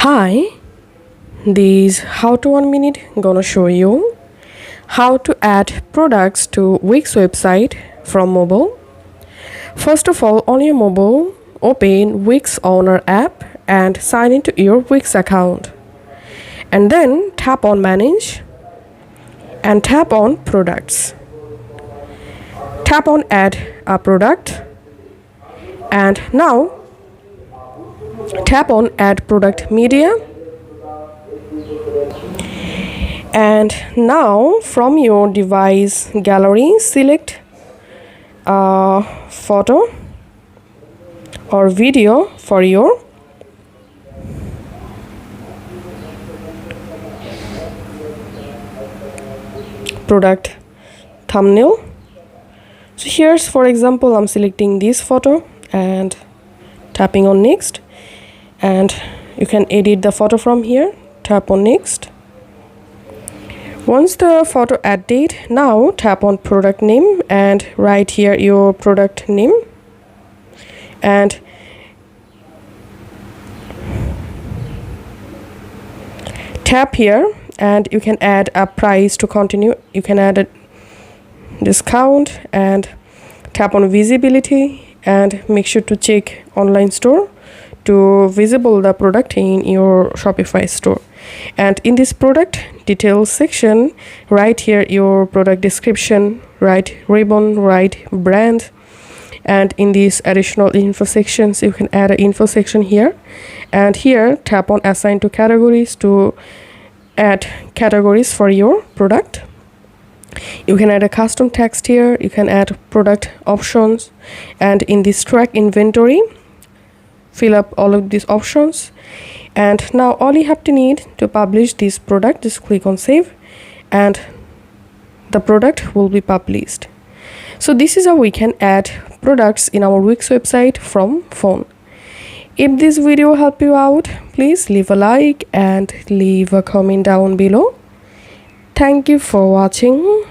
Hi, this how to 1 minute gonna show you how to add products to Wix website from mobile. First of all, on your mobile, open Wix Owner app and sign into your Wix account. And then tap on Manage and tap on Products. Tap on Add a Product and now tap on Add Product Media. And now from your device gallery, select a photo or video for your product thumbnail. So here's, for example, I'm selecting this photo and tapping on Next, and you can edit the photo from here. Tap on Next. Once the photo added, now tap on product name and write here your product name, and tap here and you can add a price to continue. You can add a discount and tap on visibility and make sure to check online store to visible the product in your Shopify store. And in this product details section, write here your product description, write ribbon, write brand, and in these additional info sections you can add an info section here, and here tap on assign to categories to add categories for your product. You can add a custom text here, you can add product options, and in this track inventory fill up all of these options. And now all you have to need to publish this product, just click on save and the product will be published. So this is how we can add products in our Wix website from phone. If this video helped you out, please leave a like and leave a comment down below. Thank you for watching.